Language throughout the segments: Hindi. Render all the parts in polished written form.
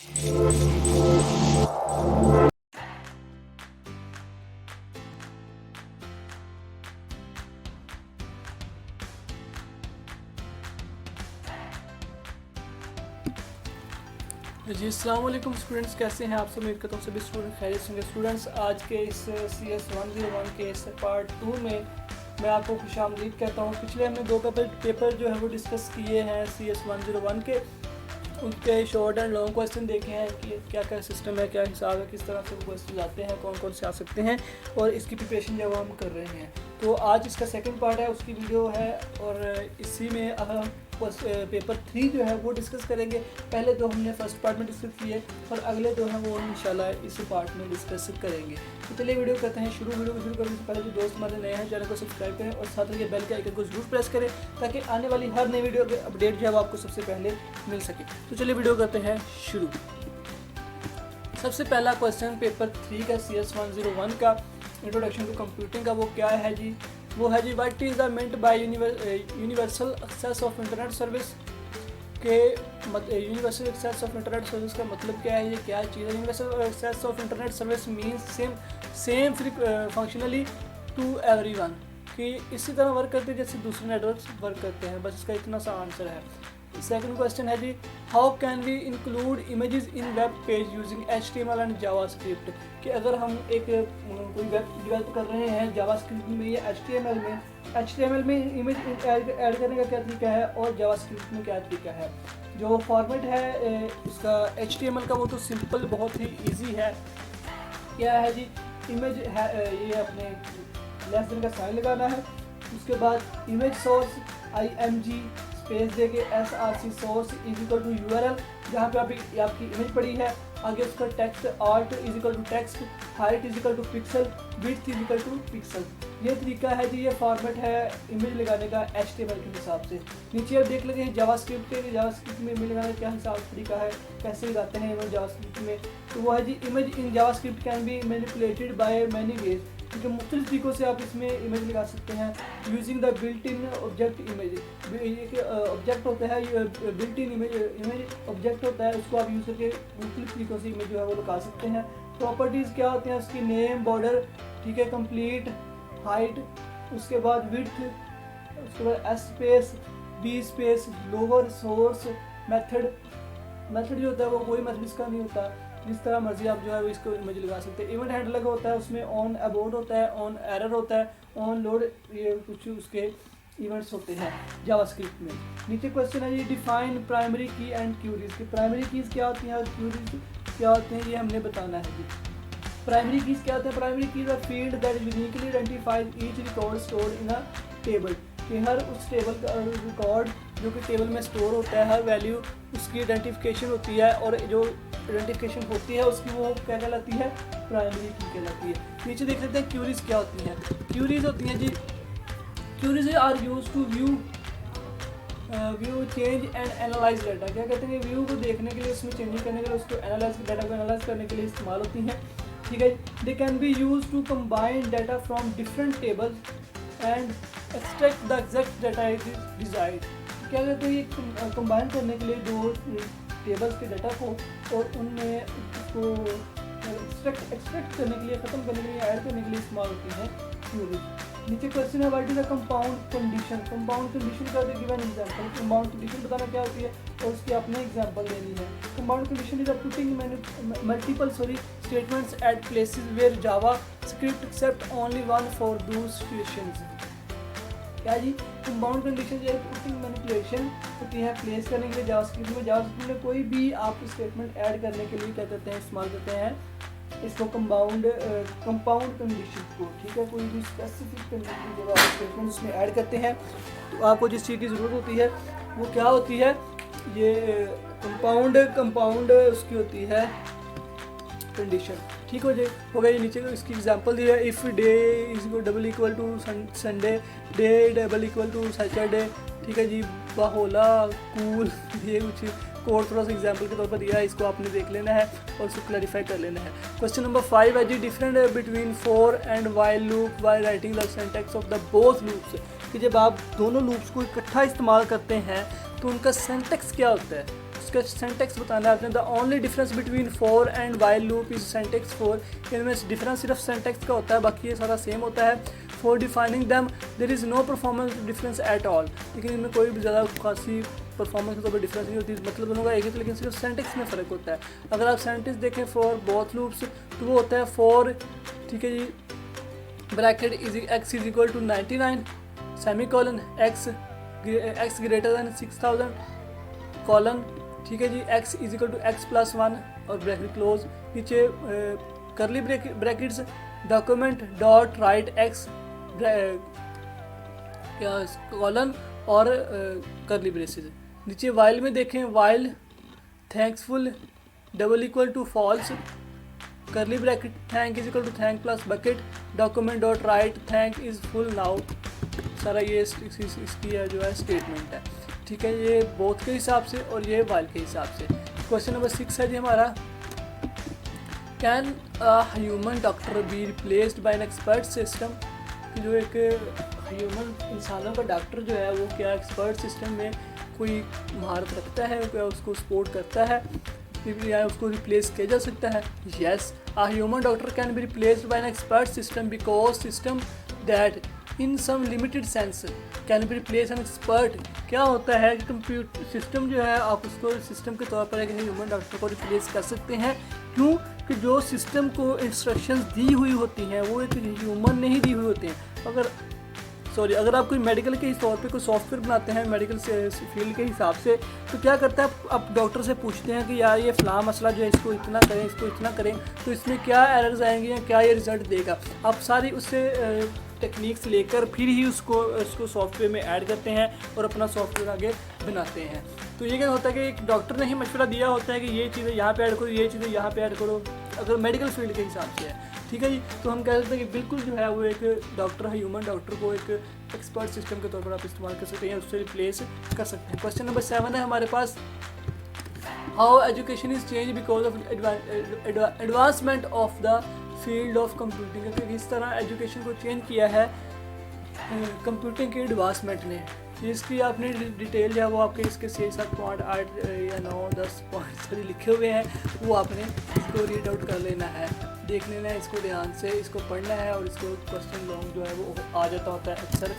जी अस्सलाम वालेकुम स्टूडेंट्स, कैसे हैं आप सब? उम्मीद करता हूँ सभी स्टूडेंट खैरियत से होंगे। स्टूडेंट्स, आज के इस CS 101 के इस पार्ट 2 में मैं आपको खुशामदीद कहता हूँ। पिछले हमने दो पेपर जो है वो डिस्कस किए हैं CS 101 के, उनके शॉर्ट एंड लॉन्ग क्वेश्चन देखे हैं कि क्या क्या सिस्टम है, क्या हिसाब है, किस तरह से वो क्वेश्चन आते हैं, कौन कौन से आ सकते हैं, और इसकी प्रिपरेशन जब हम कर रहे हैं। तो आज इसका सेकंड पार्ट है, उसकी वीडियो है, और इसी में हम पेपर 3 जो है वो डिस्कस करेंगे। पहले तो हमने फर्स्ट पार्ट में डिस्कस किए और अगले जो हैं वो इंशाल्लाह इसी पार्ट में डिस्कस करेंगे। तो चलिए वीडियो करते हैं शुरू। वीडियो को शुरू करने से पहले जो दोस्त हमारे नए हैं, चैनल को सब्सक्राइब करें और साथ ही बेल के आइकन को जरूर प्रेस करें ताकि आने वाली हर नई वीडियो के अपडेट जो है वो आपको सबसे पहले मिल सके। तो चलिए वीडियो करते हैं शुरू। सबसे पहला क्वेश्चन पेपर 3 का CS 101 का इंट्रोडक्शन टू कंप्यूटिंग का वो क्या है जी? वो है जी, what is the meant by universal access of internet service के universal access of internet service का मतलब क्या है? ये क्या चीज़ है? Universal access of internet service means same functionally to everyone, कि इसी तरह वर्क करते हैं जैसे दूसरे नेटवर्क्स वर्क करते हैं। बस इसका इतना सा आंसर है। सेकंड क्वेश्चन है जी, how can we include images in web page using HTML and JavaScript? कि अगर हम एक कोई वेब डेवलप कर रहे हैं जावास्क्रिप्ट में या HTML में इमेज ऐड करने का क्या तरीका है और जावास्क्रिप्ट में क्या तरीका है? जो फॉर्मेट है इसका HTML का वो तो सिंपल, बहुत ही ईजी है। क्या है जी? इमेज है, ये अपने लेस देन का साइन लगाना है, उसके बाद इमेज सोर्स IMG स्पेस देके SRC source is equal to URL जहाँ पे आपकी इमेज पड़ी है, आगे उसका text alt is equal to text, height is equal to pixel, width is equal to pixel. ये तरीका है जी, ये फॉर्मेट है इमेज लगाने का HTML के हिसाब से। नीचे आप देख लेते हैं जावास्क्रिप्ट के, जावास्क्रिप्ट में इमेज लगाने का क्या हिसाब तरीका है, कैसे लगाते हैं इमेज जावास्क्रिप्ट में। तो वो है जी, image in JavaScript can be manipulated by many ways, क्योंकि मुख्तलिफ तरीक़ों से आप इसमें इमेज लगा सकते हैं। Using the built in object image, एक ऑब्जेक्ट होता है, बिल्ट इन इमेज ऑब्जेक्ट होता है, उसको आप यूज़ करके मुख्तलिफ तरीक़ों से इमेज जो है वो लगा सकते हैं। प्रॉपर्टीज़ क्या होती हैं उसकी? नेम, बॉर्डर, ठीक है, कंप्लीट, हाइट, उसके बाद विड्थ, उसके बाद S space, B space, lower, source, method जो होता है वो कोई मेथड इसका नहीं होता, जिस तरह मर्जी आप जो है वो इसको इमेज लगा सकते हैं। इवेंट हैंडलर होता है, उसमें ऑन अबाउट होता है, ऑन एरर होता है, ऑन लोड, ये कुछ उसके इवेंट्स होते हैं जावास्क्रिप्ट में। नीचे क्वेश्चन है ये, डिफाइन प्राइमरी की एंड क्यूरीज। की प्राइमरी कीज़ क्या होती हैं और क्यूरीज क्या होते हैं, ये हमने बताना है जी। प्राइमरी कीज़ क्या होते हैं? Primary keys are field that uniquely identifies each record stored in a table, कि हर उस टेबल का रिकॉर्ड जो कि टेबल में स्टोर होता है, हर वैल्यू उसकी आइडेंटिफिकेशन होती है, और जो आइडेंटिफिकेशन होती है उसकी वो क्या कहलाती है? प्राइमरी की कहलाती है। नीचे देख लेते हैं क्यूरीज क्या होती हैं। क्यूरीज होती हैं जी, queries are use to view change and analyse data. क्या कहते हैं? व्यू को देखने के लिए, उसमें चेंजिंग करने के लिए, उसको एनालाइज, डाटा को एनालाइज करने के लिए इस्तेमाल होती हैं, ठीक है। They can be use to combine data from different tables and extract the exact data it is desired. क्या कहते हैं? ये कंबाइन करने के लिए दो टेबल्स के डाटा को और उनमें उसको एक्सट्रैक्ट करने के लिए, ख़त्म करने के लिए, ऐड करने के लिए इस्तेमाल होती है क्यूरीज। नीचे क्वेश्चन है, what is a compound condition? Compound condition का गिवन एग्जांपल। कंपाउंड कंडीशन बताना क्या होती है और उसकी आपने एग्जांपल देनी है। Compound condition is a putting multiple statements at places where JavaScript accept only one for those situations. क्या जी? कंपाउंड कंडीशन जो है पुटिंग मैनिपुलेशन होती है प्लेस करने के लिए जावास्क्रिप्ट में। जावास्क्रिप्ट में कोई भी आप स्टेटमेंट ऐड करने के लिए क्या करते हैं? इस्तेमाल करते हैं इसको कंपाउंड कंडीशन को, ठीक है। कोई भी स्पेसिफिक कंडीशन जब आप स्टेटमेंट उसमें ऐड करते हैं तो आपको जिस चीज़ की ज़रूरत होती है वो क्या होती है? ये कंपाउंड उसकी होती है कंडीशन, ठीक हो जाए हो गया। नीचे इसकी एग्जांपल दी है, if day is double equal to Sunday, day double equal to Saturday, ठीक है जी। बाहोला, कूल, ये कुछ कोड थोड़ा सा एग्जांपल के तौर पर दिया है, इसको आपने देख लेना है और इसको क्लैरिफाई कर लेना है। क्वेश्चन नंबर 5 है जी, different between for and while loop while writing the syntax of the both loops. कि जब आप दोनों लूप्स को इकट्ठा इस्तेमाल करते हैं तो उनका सिंटैक्स क्या होता है? उसका सिंटैक्स बताना है आपने। The only difference between for and while loop is syntax for, इनमें डिफरेंस सिर्फ सिंटैक्स का होता है, बाकी ये सारा सेम होता है। For defining them there is no performance difference at all, लेकिन इनमें कोई भी ज़्यादा खासी परफॉर्मेंस के डिफरेंस नहीं होती, मतलब दोनों का एक ही, लेकिन सिर्फ सिंटैक्स में फ़र्क होता है। अगर आप सिंटैक्स देखें फॉर बोथ लूप्स तो वो होता है फॉर, ठीक है जी, bracket is x is equal to 99 semicolon x greater than 6000 colon, ठीक है जी, x is equal to x plus 1 और ब्रैकेट क्लोज, नीचे curly brackets document dot write x colon और करली ब्रेसेस। नीचे वाइल में देखें, while thanksful double equal to false, curly bracket thank is equal to thank plus bucket document dot write thank is full now. सारा ये इसकी जो है स्टेटमेंट है, ठीक है, ये बोथ के हिसाब से और ये वाइल के हिसाब से। क्वेश्चन नंबर 6 है जी हमारा, can a human doctor B replaced by an expert system, कि जो एक ह्यूमन इंसानों का डॉक्टर जो है वो क्या एक्सपर्ट सिस्टम में कोई महारत रखता है, क्या उसको सपोर्ट करता है या उसको रिप्लेस किया जा सकता है। Yes, a human doctor can be replaced by an expert system because system that in some limited sense can be replace an expert. क्या होता है कि कंप्यूटर सिस्टम जो है आप उसको सिस्टम के तौर पर एक ह्यूमन डॉक्टर को रिप्लेस कर सकते हैं। क्यों? कि जो सिस्टम को इंस्ट्रक्शंस दी हुई होती हैं वो एक ह्यूमन ने ही दी हुई होती हैं। अगर आप कोई मेडिकल के तौर पे कोई सॉफ्टवेयर बनाते हैं मेडिकल से फील्ड के हिसाब से, तो क्या करता है, आप डॉक्टर से पूछते हैं कि यार ये फ़लाँ मसला जो है इसको इतना करें, इसको इतना करें, तो इसमें क्या एरर्स आएंगे या क्या ये रिज़ल्ट देगा। आप सारी उससे टेक्निक्स लेकर फिर ही उसको सॉफ्टवेयर में ऐड करते हैं और अपना सॉफ्टवेयर आगे बनाते हैं। तो ये क्या होता है कि एक डॉक्टर ने ही मशवरा दिया होता है कि ये चीज़ें यहाँ पे ऐड करो, ये चीज़ें यहाँ पे ऐड करो, अगर मेडिकल फील्ड के हिसाब से है, ठीक है जी। तो हम कह सकते हैं कि बिल्कुल जो है वो एक डॉक्टर है, ह्यूमन डॉक्टर को एक एक्सपर्ट सिस्टम के तौर पर आप इस्तेमाल कर सकते हैं, उससे रिप्लेस कर सकते हैं। क्वेश्चन नंबर 7 है हमारे पास, how education is change because of advancement of the field of computing, क्योंकि इस तरह एजुकेशन को चेंज किया है कंप्यूटिंग के एडवांसमेंट ने। इसकी आपने डिटेल जो है वो आपके इसके 6-7 पॉइंट 8 या 9-10 पॉइंट सभी लिखे हुए हैं, वो आपने इसको रीड आउट कर लेना है, देख लेना है इसको ध्यान से, इसको पढ़ना है और इसको क्वेश्चन लॉन्ग जो है वो आ जाता होता है अक्सर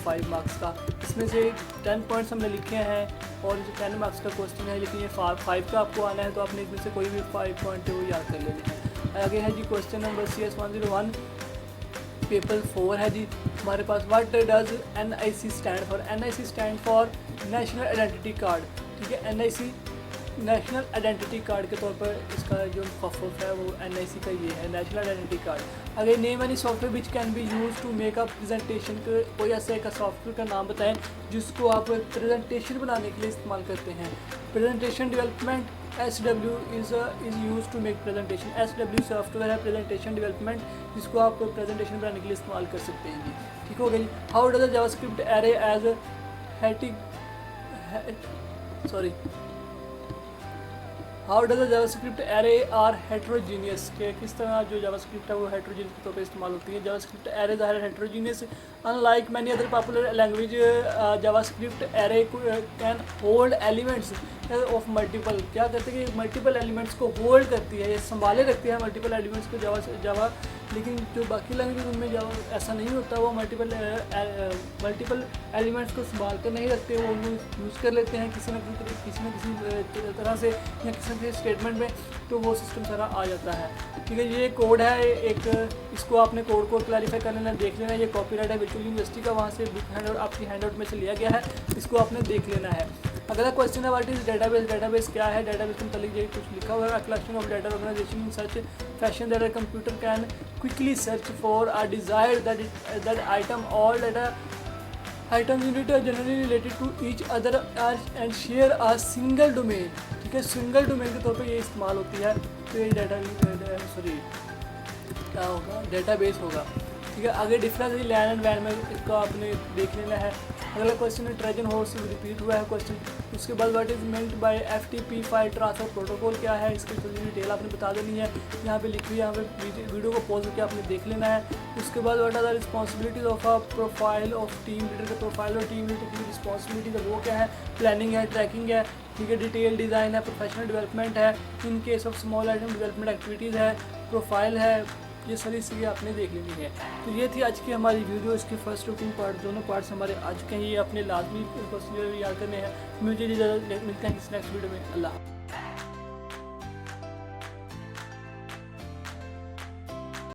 5 मार्क्स का। इसमें से 10 पॉइंट्स हमने लिखे हैं और जो 10 मार्क्स का क्वेश्चन है, लेकिन ये 5 का आपको आना है, तो आपने इसमें से कोई भी 5 पॉइंट है वो याद कर लेने हैं। आगे है जी क्वेश्चन नंबर CS 101 पेपर 4 है जी हमारे पास, what does NIC stand for. NIC stand for national identity card, ठीक है। NIC नेशनल आइडेंटिटी कार्ड के तौर पर इसका जो मुखफ़्फ़ है वो NIC का ये है, नेशनल आइडेंटिटी कार्ड। अगर name any software which can be use to make a presentation, कोई ऐसा एक सॉफ्टवेयर का नाम बताएं जिसको आप प्रेजेंटेशन बनाने के लिए इस्तेमाल करते हैं। Presentation development SW is use to make presentation. SW software है प्रेजेंटेशन डेवलपमेंट, जिसको आप प्रेजेंटेशन बनाने के लिए इस्तेमाल कर सकते हैं जी, ठीक हो गया जी। How does JavaScript array as how does JavaScript array are heterogeneous, के किस तरह जो जावास्क्रिप्ट है वो हेट्रोजीनियस के तौर पर इस्तेमाल होती है। JavaScript arrays are heterogeneous unlike many other popular language, JavaScript array can hold elements of multiple. क्या कहते हैं कि मल्टीपल एलिमेंट्स को होल्ड करती है, ये संभाले रखती है मल्टीपल एलिमेंट्स को जावा, लेकिन जो बाकी लैंग्वेज उनमें जावा ऐसा नहीं होता, वो मल्टीपल एलिमेंट्स को संभाल कर नहीं रखते, वो उनको यूज़ कर लेते हैं किसी न किसी तरह से या किसी न किसी स्टेटमेंट में, तो वो सिस्टम सारा आ जाता है, ठीक है। ये कोड है एक, इसको आपने कोड को क्लैरिफाई कर लेना, देख लेना। ये कॉपीराइट है बिल्कुल यूनिवर्सिटी का, वहाँ से बुक हैंड आपकी हैंड आउट में से लिया गया है, इसको आपने देख लेना है। अगला क्वेश्चन है व्हाट इज डेटाबेस। डेटाबेस क्या है? डेटाबेस के मतलब ये कुछ लिखा हुआ है, collection of data organisation in such fashion that a computer can quickly search for a desired that item. All data items unit are generally related to each other and share a single domain, ठीक है। सिंगल डोमेन के तौर पे ये इस्तेमाल होती है, तो ये क्या होगा, डेटाबेस होगा, ठीक है। आगे डिफरेंस लैन एंड वैन में इसका आपने देख लेना है। अगला क्वेश्चन है ट्रोजन हॉर्स रिपीट हुआ है क्वेश्चन। उसके बाद what is meant by FTP file transfer protocol क्या है, इसकी थोड़ी डिटेल आपने बता देनी है, यहाँ पे लिखी हुई है, यहाँ पे वीडियो को पॉज करके आपने देख लेना है। उसके बाद what are the responsibilities of a profile of team leader का प्रोफाइल और टीम लीडर की रिस्पॉन्सिबिलिटीज वो क्या है, प्लानिंग है, ट्रैकिंग है, ठीक है, डिटेल डिज़ाइन है, प्रोफेशनल डेवलपमेंट है, in case of small item development activities है, प्रोफाइल है, ये सारी चीज़ें आपने देख लेनी है। तो ये थी आज की हमारी वीडियो। इसके फर्स्ट और 2 पार्ट दोनों पार्ट्स हमारे आ चुके हैं। ये अपने लाजमी प्रोसीजर याद करने हैं। मुझे इजाज़त मिलते हैं इस नेक्स्ट वीडियो में। अल्लाह।